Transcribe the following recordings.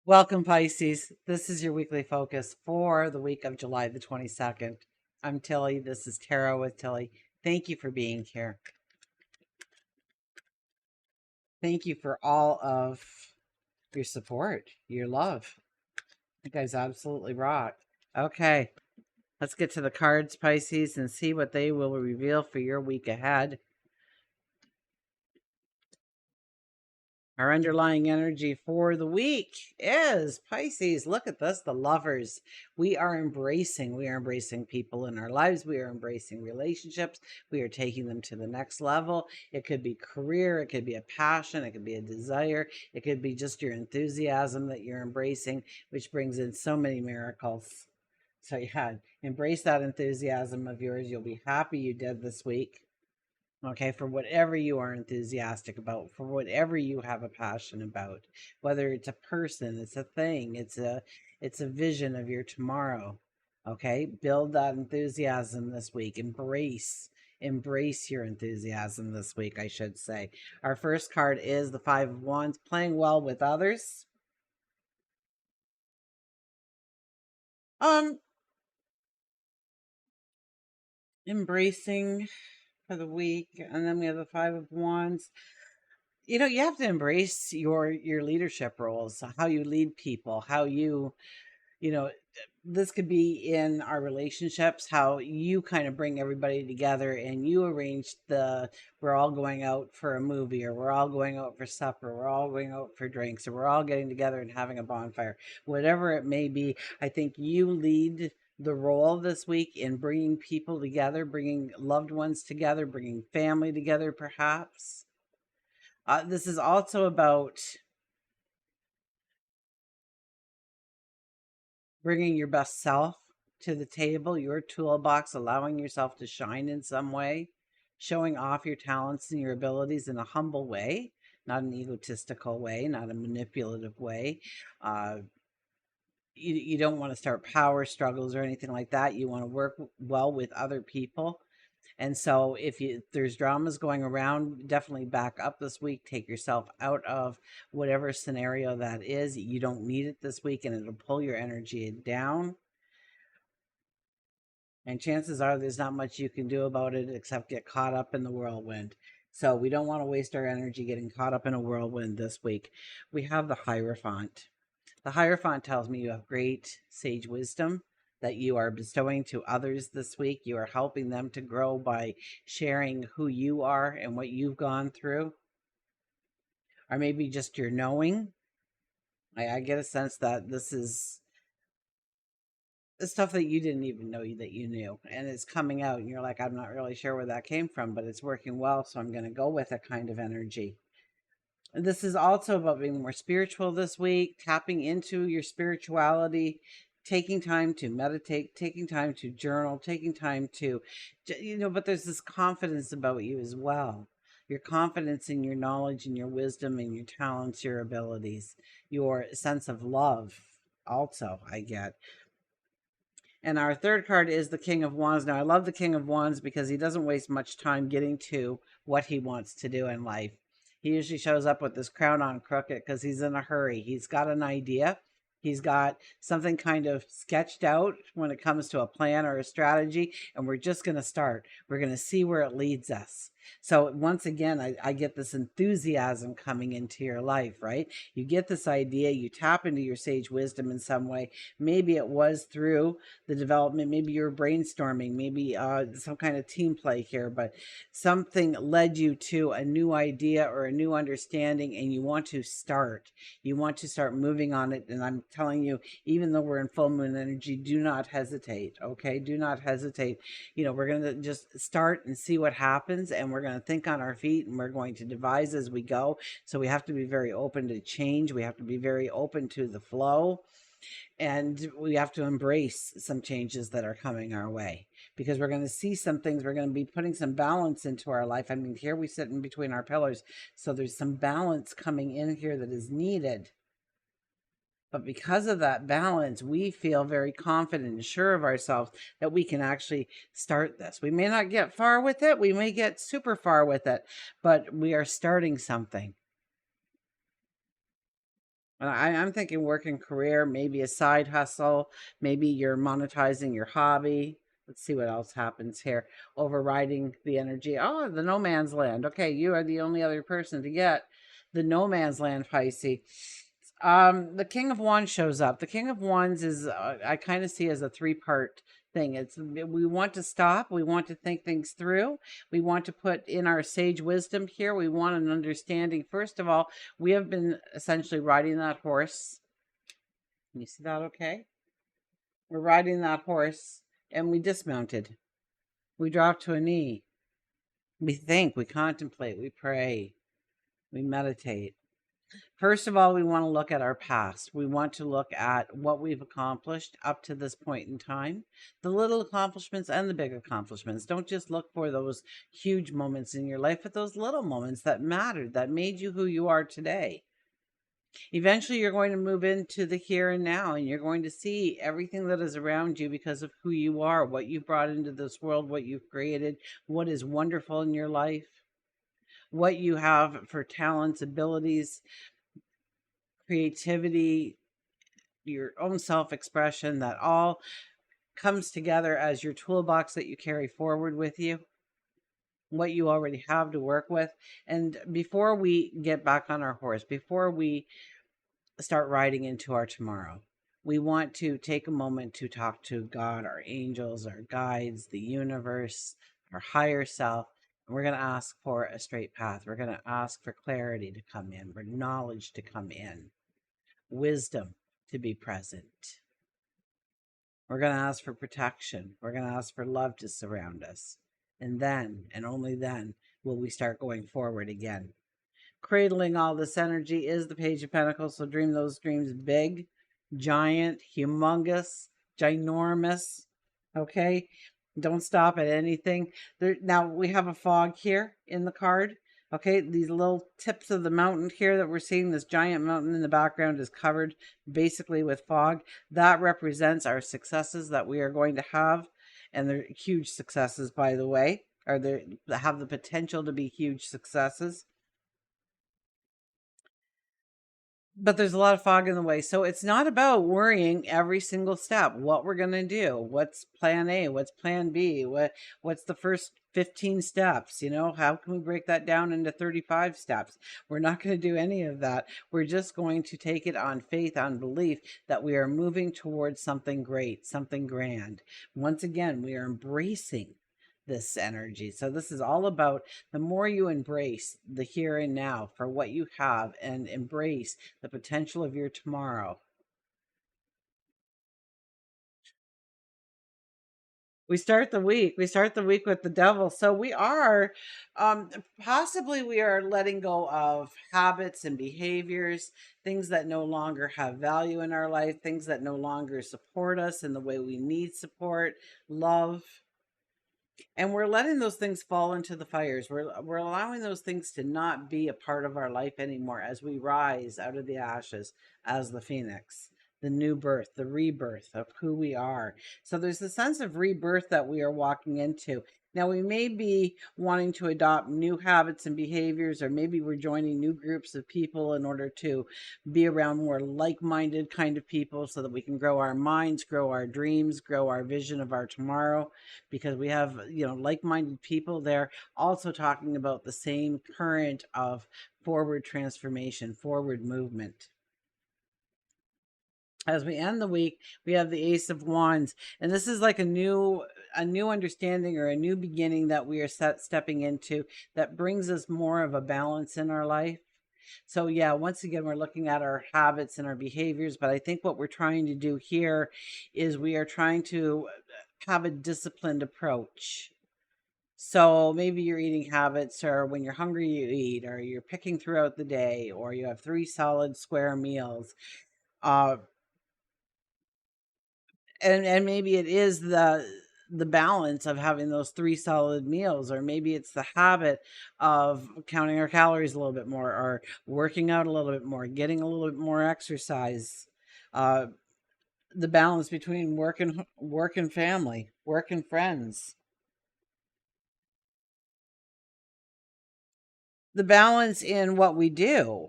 Welcome, Pisces. This is your weekly focus for the week of July the 22nd. I'm Tilly. This is Tarot with Tilly. Thank you for being here. Thank you for all of your support, your love. You guys absolutely rock. Okay, let's get to the cards, Pisces, and see what they will reveal for your week ahead. Our underlying energy for the week is Pisces. Look at this, the lovers. We are embracing people in our lives. We are embracing relationships. We are taking them to the next level. It could be career. It could be a passion. It could be a desire. It could be just your enthusiasm that you're embracing, which brings in so many miracles. So yeah, embrace that enthusiasm of yours. You'll be happy you did this week. Okay, for whatever you are enthusiastic about, for whatever you have a passion about, whether it's a person, it's a thing, it's a vision of your tomorrow. Okay, build that enthusiasm this week. Embrace your enthusiasm this week, I should say. Our first card is the Five of Wands, playing well with others. Embracing for the week, and then we have the Five of Wands. You have to embrace your leadership roles, how you lead people, how you know this could be in our relationships, how you kind of bring everybody together and you arrange we're all going out for a movie, or we're all going out for supper, we're all going out for drinks, or we're all getting together and having a bonfire, whatever it may be. I think you lead the role this week in bringing people together, bringing loved ones together, bringing family together, perhaps. This is also about bringing your best self to the table, your toolbox, allowing yourself to shine in some way, showing off your talents and your abilities in a humble way, not an egotistical way, not a manipulative way. Uh, you don't want to start power struggles or anything like that. You want to work well with other people. And so if there's dramas going around, definitely back up this week. Take yourself out of whatever scenario that is. You don't need it this week, and it'll pull your energy down. And chances are there's not much you can do about it except get caught up in the whirlwind. So we don't want to waste our energy getting caught up in a whirlwind this week. We have the Hierophant. The Hierophant tells me you have great sage wisdom that you are bestowing to others this week. You are helping them to grow by sharing who you are and what you've gone through, or maybe just your knowing. I get a sense that this is the stuff that you didn't even know that you knew, and it's coming out, and you're like, I'm not really sure where that came from, but it's working well, so I'm going to go with it kind of energy. This is also about being more spiritual this week, tapping into your spirituality, taking time to meditate, taking time to journal, taking time to, but there's this confidence about you as well. Your confidence in your knowledge and your wisdom and your talents, your abilities, your sense of love also, I get. And our third card is the King of Wands. Now, I love the King of Wands because he doesn't waste much time getting to what he wants to do in life. He usually shows up with this crown on crooked because he's in a hurry. He's got an idea. He's got something kind of sketched out when it comes to a plan or a strategy, and we're just going to start. We're going to see where it leads us. So once again, I get this enthusiasm coming into your life, right? You get this idea, you tap into your sage wisdom in some way. Maybe it was through the development, maybe you're brainstorming, maybe some kind of team play here, but something led you to a new idea or a new understanding, and you want to start moving on it. And I'm telling you, even though we're in full moon energy, do not hesitate. Okay, do not hesitate. We're going to just start and see what happens, and we're going to think on our feet, and we're going to devise as we go. So we have to be very open to change. We have to be very open to the flow, and we have to embrace some changes that are coming our way, because we're going to see some things. We're going to be putting some balance into our life. I mean, here we sit in between our pillars, so there's some balance coming in here that is needed. But because of that balance, we feel very confident and sure of ourselves that we can actually start this. We may not get far with it. We may get super far with it, but we are starting something. I'm thinking work and career, maybe a side hustle, maybe you're monetizing your hobby. Let's see what else happens here. Overriding the energy. Oh, the no man's land. Okay, you are the only other person to get the no man's land, Pisces. The King of Wands shows up. The King of Wands is I kind of see as a three-part thing. It's we want to stop, we want to think things through, we want to put in our sage wisdom here. We want an understanding. First of all, we have been essentially riding that horse. Can you see that okay? We're riding that horse and we dismounted. We drop to a knee. We think, we contemplate, we pray, we meditate. First of all, we want to look at our past. We want to look at what we've accomplished up to this point in time, the little accomplishments and the big accomplishments. Don't just look for those huge moments in your life, but those little moments that mattered, that made you who you are today. Eventually, you're going to move into the here and now, and you're going to see everything that is around you because of who you are, what you've brought into this world, what you've created, what is wonderful in your life, what you have for talents, abilities, creativity, your own self-expression, that all comes together as your toolbox that you carry forward with you, what you already have to work with. And before we get back on our horse, before we start riding into our tomorrow, we want to take a moment to talk to God, our angels, our guides, the universe, our higher self. And we're going to ask for a straight path. We're going to ask for clarity to come in, for knowledge to come in, wisdom to be present. We're going to ask for protection. We're going to ask for love to surround us. And then, and only then, will we start going forward again. Cradling all this energy is the Page of Pentacles. So dream those dreams big, giant, humongous, ginormous. Okay? Don't stop at anything. Now, we have a fog here in the card. Okay, these little tips of the mountain here that we're seeing, this giant mountain in the background is covered basically with fog. That represents our successes that we are going to have. And they're huge successes, by the way, or they have the potential to be huge successes. But there's a lot of fog in the way. So it's not about worrying every single step, what we're going to do, what's plan A, what's plan B, what's the first 15 steps, how can we break that down into 35 steps? We're not going to do any of that. We're just going to take it on faith, on belief that we are moving towards something great, something grand. Once again, we are embracing this energy. So this is all about the more you embrace the here and now for what you have and embrace the potential of your tomorrow. We start the week with the devil. So we are possibly we are letting go of habits and behaviors, things that no longer have value in our life, things that no longer support us in the way we need support, love. And we're letting those things fall into the fires. We're allowing those things to not be a part of our life anymore as we rise out of the ashes as the phoenix, the new birth, the rebirth of who we are. So there's a sense of rebirth that we are walking into. Now, we may be wanting to adopt new habits and behaviors, or maybe we're joining new groups of people in order to be around more like-minded kind of people so that we can grow our minds, grow our dreams, grow our vision of our tomorrow, because we have, like-minded people. They're also talking about the same current of forward transformation, forward movement. As we end the week, we have the Ace of Wands, and this is like a new understanding or a new beginning that we are stepping into that brings us more of a balance in our life. So yeah, once again, we're looking at our habits and our behaviors, but I think what we're trying to do here is we are trying to have a disciplined approach. So maybe your eating habits are when you're hungry, you eat, or you're picking throughout the day, or you have 3 solid square meals. Uh, and maybe it is the balance of having those 3 solid meals, or maybe it's the habit of counting our calories a little bit more, or working out a little bit more, getting a little bit more exercise. The balance between work and family, work and friends. The balance in what we do.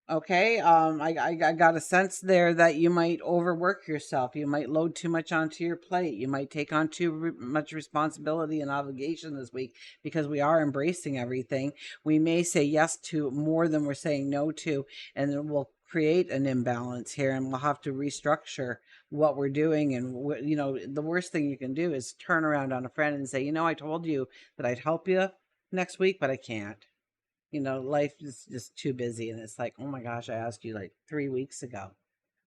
Okay. I got a sense there that you might overwork yourself. You might load too much onto your plate. You might take on much responsibility and obligation this week because we are embracing everything. We may say yes to more than we're saying no to, and it will create an imbalance here, and we'll have to restructure what we're doing. And the worst thing you can do is turn around on a friend and say, I told you that I'd help you next week, but I can't. Life is just too busy. And it's like, oh my gosh, I asked you like 3 weeks ago.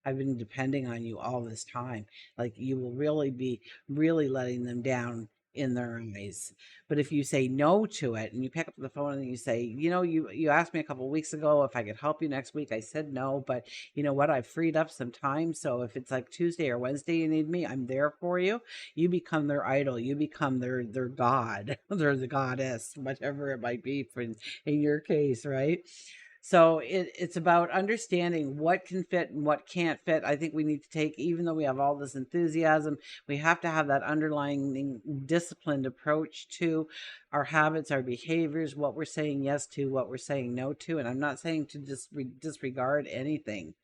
I've been depending on you all this time. Like, you will really be really letting them down in their eyes. But if you say no to it and you pick up the phone and you say, you asked me a couple of weeks ago if I could help you next week. I said no, but you know what? I've freed up some time. So if it's like Tuesday or Wednesday you need me, I'm there for you. You become their idol. You become their god. They're the goddess, whatever it might be in your case, right? So it's about understanding what can fit and what can't fit. I think we need to take, even though we have all this enthusiasm, we have to have that underlying disciplined approach to our habits, our behaviors, what we're saying yes to, what we're saying no to. And I'm not saying to just disregard anything,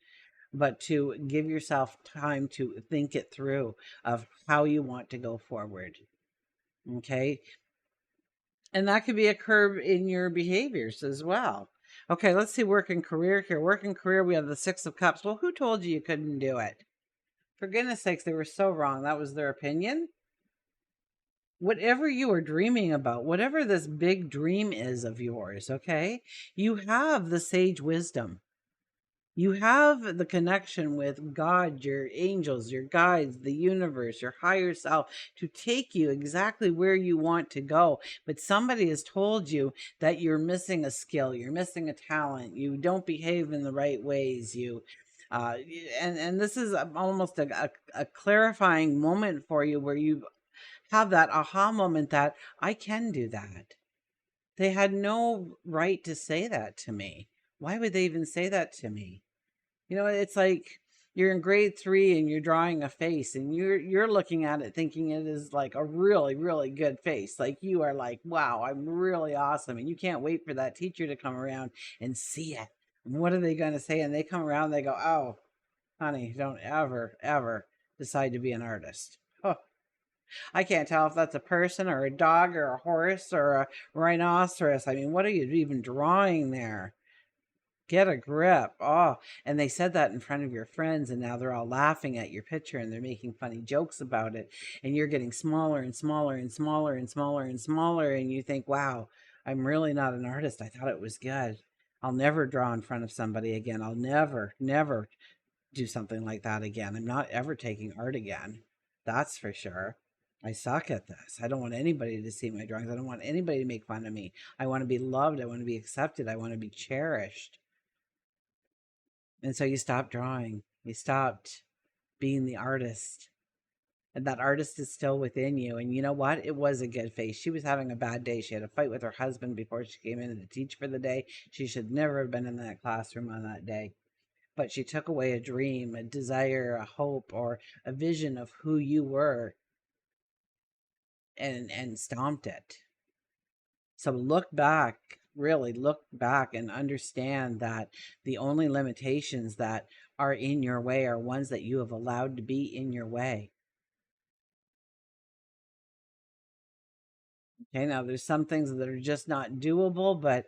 but to give yourself time to think it through of how you want to go forward. Okay. And that could be a curb in your behaviors as well. Okay, let's see work and career here. Work and career, we have the Six of Cups. Well, who told you couldn't do it? For goodness sakes, they were so wrong. That was their opinion. Whatever you are dreaming about, whatever this big dream is of yours, okay, you have the sage wisdom. You have the connection with God, your angels, your guides, the universe, your higher self to take you exactly where you want to go. But somebody has told you that you're missing a skill, you're missing a talent, you don't behave in the right ways. Uh, and this is almost a clarifying moment for you where you have that aha moment that I can do that. They had no right to say that to me. Why would they even say that to me? It's like you're in grade 3 and you're drawing a face and you're looking at it thinking it is like a really, really good face. Like, you are like, wow, I'm really awesome. And you can't wait for that teacher to come around and see it. And what are they going to say? And they come around and they go, oh, honey, don't ever, ever decide to be an artist. Oh, I can't tell if that's a person or a dog or a horse or a rhinoceros. I mean, what are you even drawing there? Get a grip. Oh, and they said that in front of your friends, and now they're all laughing at your picture and they're making funny jokes about it. And you're getting smaller and smaller and smaller and smaller and smaller. And you think, wow, I'm really not an artist. I thought it was good. I'll never draw in front of somebody again. I'll never, never do something like that again. I'm not ever taking art again. That's for sure. I suck at this. I don't want anybody to see my drawings. I don't want anybody to make fun of me. I want to be loved. I want to be accepted. I want to be cherished. And so you stopped drawing. You stopped being the artist. And that artist is still within you. And you know what? It was a good face. She was having a bad day. She had a fight with her husband before she came in to teach for the day. She should never have been in that classroom on that day. But she took away a dream, a desire, a hope, or a vision of who you were and stomped it. So look back, really look back and understand that the only limitations that are in your way are ones that you have allowed to be in your way. Okay, now there's some things that are just not doable, but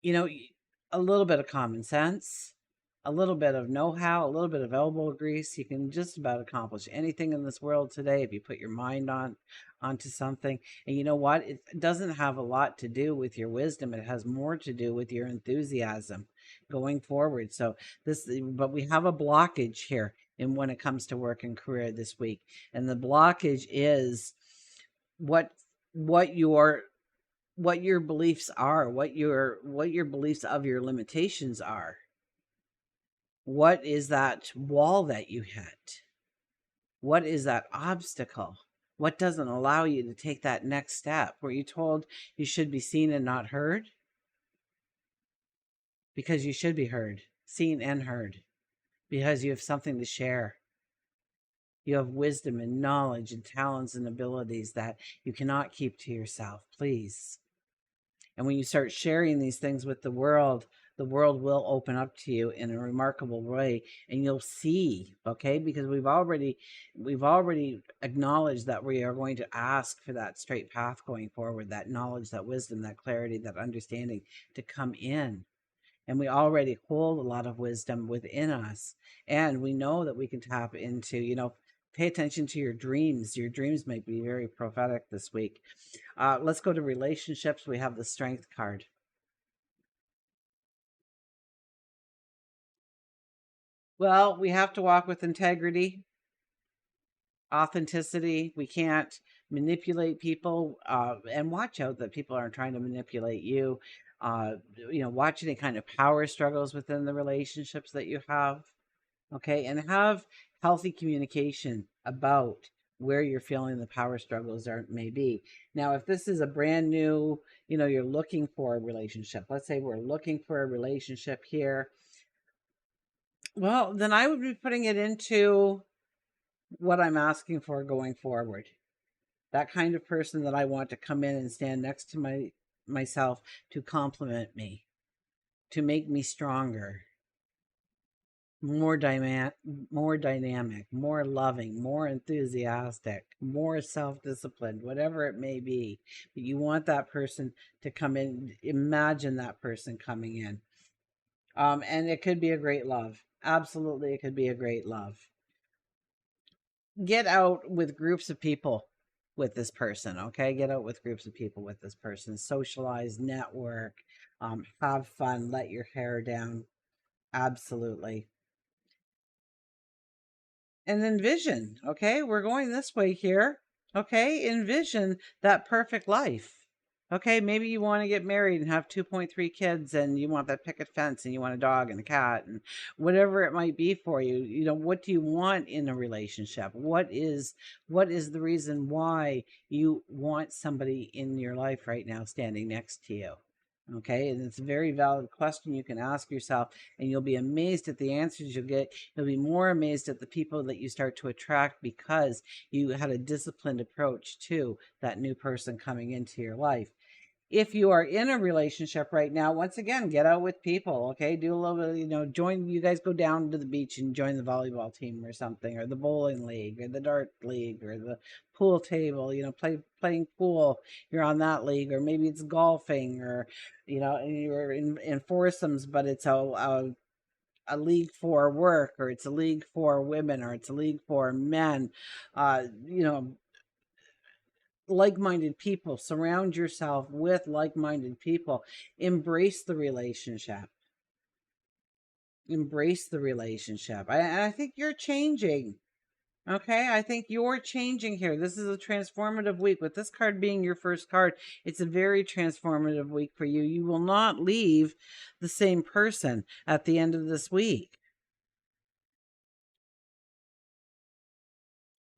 you know, a little bit of common sense, a little bit of know-how, a little bit of elbow grease, you can just about accomplish anything in this world today if you put your mind onto something. And you know what? It doesn't have a lot to do with your wisdom. It has more to do with your enthusiasm going forward. So but we have a blockage here in when it comes to work and career this week. And the blockage is what what your what your beliefs are, what your beliefs of your limitations are. What is that wall that you hit? What is that obstacle? What doesn't allow you to take that next step? Were you told you should be seen and not heard? Because you should be heard, seen and heard, because you have something to share. You have wisdom and knowledge and talents and abilities that you cannot keep to yourself. Please. And when you start sharing these things with the world the world will open up to you in a remarkable way, and you'll see, okay, because we've already acknowledged that we are going to ask for that straight path going forward, that knowledge, that wisdom, that clarity, that understanding to come in. And we already hold a lot of wisdom within us, and we know that we can tap into, pay attention to your dreams. Your dreams might be very prophetic this week. Let's go to relationships. We have the Strength card. Well, we have to walk with integrity, authenticity. We can't manipulate people, and watch out that people aren't trying to manipulate you. Watch any kind of power struggles within the relationships that you have. Okay, and have healthy communication about where you're feeling the power struggles are may be. Now, if this is a brand new, you're looking for a relationship. Let's say we're looking for a relationship here. Well, then I would be putting it into what I'm asking for going forward. That kind of person that I want to come in and stand next to myself to compliment me, to make me stronger, more dynamic, more loving, more enthusiastic, more self-disciplined, whatever it may be. But you want that person to come in. Imagine that person coming in. And it could be a great love. Absolutely, it could be a great love. Get out with groups of people with this person, okay? Get out with groups of people with this person. Socialize, network, have fun, let your hair down. Absolutely. And envision, okay? We're going this way here, okay? Envision that perfect life. Okay, maybe you want to get married and have 2.3 kids, and you want that picket fence, and you want a dog and a cat, and whatever it might be for you. What do you want in a relationship? What is the reason why you want somebody in your life right now standing next to you? Okay, and it's a very valid question you can ask yourself, and you'll be amazed at the answers you'll get. You'll be more amazed at the people that you start to attract because you had a disciplined approach to that new person coming into your life. If you are in a relationship right now, once again, get out with people, okay? Do a little bit, join, you guys go down to the beach and join the volleyball team or something, or the bowling league, or the dart league, or the pool table, playing pool, you're on that league, or maybe it's golfing, or, you're in foursomes, but it's a league for work, or it's a league for women, or it's a league for men. uh, you know, like-minded people. Surround yourself with like-minded people. Embrace the relationship. Embrace the relationship. I think you're changing. Okay, I think you're changing here. This is a transformative week. With this card being your first card, it's a very transformative week for you. You will not leave the same person at the end of this week.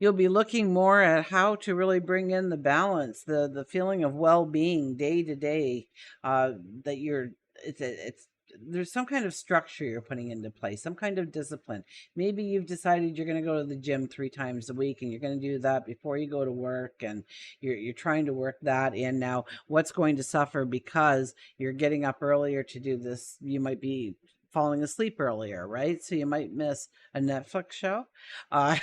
You'll be looking more at how to really bring in the balance, the feeling of well-being day to day. That you're it's there's some kind of structure you're putting into place, some kind of discipline. Maybe you've decided you're going to go to the gym 3 times a week, and you're going to do that before you go to work, and you're trying to work that in. Now, what's going to suffer because you're getting up earlier to do this? You might be falling asleep earlier, right? So you might miss a Netflix show. Uh,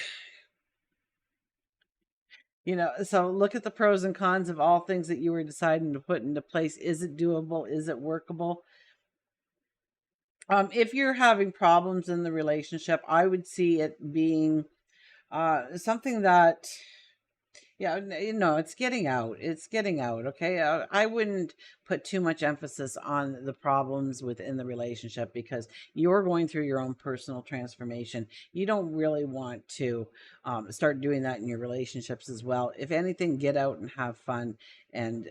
so look at the pros and cons of all things that you were deciding to put into place. Is it doable? Is it workable? If you're having problems in the relationship, I would see it being something that, yeah, it's getting out. It's getting out. Okay. I wouldn't put too much emphasis on the problems within the relationship, because you're going through your own personal transformation. You don't really want to start doing that in your relationships as well. If anything, get out and have fun. And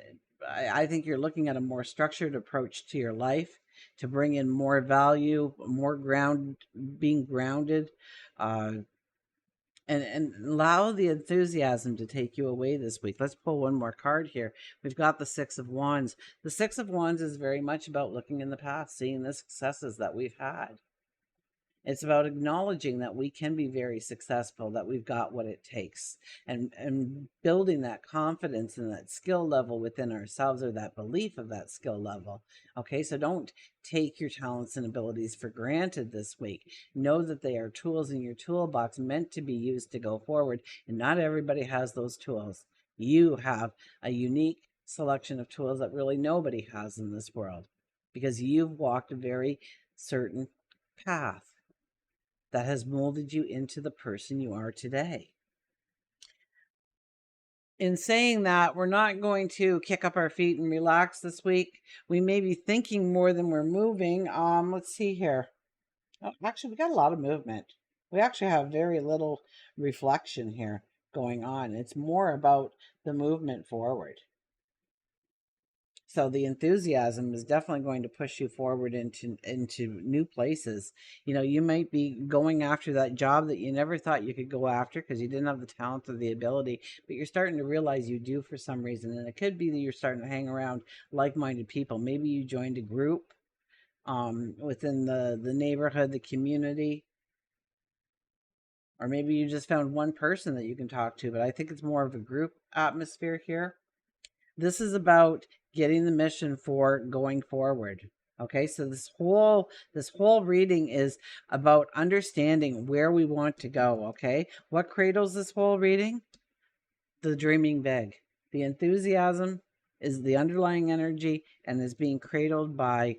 I think you're looking at a more structured approach to your life to bring in more value, being grounded. And allow the enthusiasm to take you away this week. Let's pull one more card here. We've got the Six of Wands. The Six of Wands is very much about looking in the past, seeing the successes that we've had. It's about acknowledging that we can be very successful, that we've got what it takes, and building that confidence and that skill level within ourselves, or that belief of that skill level. Okay, so don't take your talents and abilities for granted this week. Know that they are tools in your toolbox meant to be used to go forward, and not everybody has those tools. You have a unique selection of tools that really nobody has in this world, because you've walked a very certain path that has molded you into the person you are today. In saying that, we're not going to kick up our feet and relax this week. We may be thinking more than we're moving. Let's see here. Oh, actually, we got a lot of movement. We actually have very little reflection here going on. It's more about the movement forward. So the enthusiasm is definitely going to push you forward into new places. You know, you might be going after that job that you never thought you could go after because you didn't have the talent or the ability, but you're starting to realize you do for some reason. And it could be that you're starting to hang around like-minded people. Maybe you joined a group within the neighborhood, the community, or maybe you just found one person that you can talk to. But I think it's more of a group atmosphere here. This is about getting the mission for going forward. Okay, so this whole reading is about understanding where we want to go. Okay, what cradles this whole reading? The dreaming big. The enthusiasm is the underlying energy and is being cradled by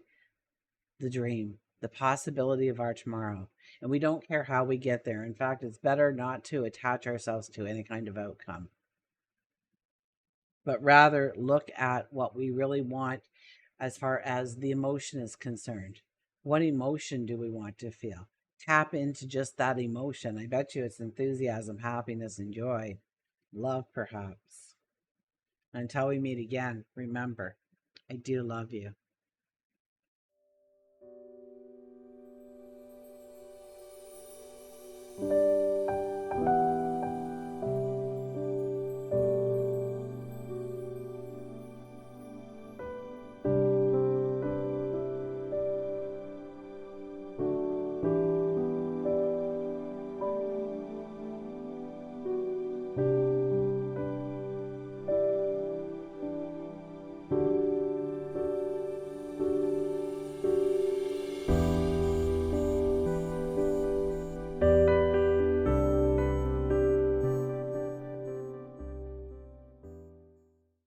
the dream, the possibility of our tomorrow. And we don't care how we get there. In fact, it's better not to attach ourselves to any kind of outcome, but rather look at what we really want as far as the emotion is concerned. What emotion do we want to feel? Tap into just that emotion. I bet you it's enthusiasm, happiness, and joy. Love, perhaps. Until we meet again, remember, I do love you.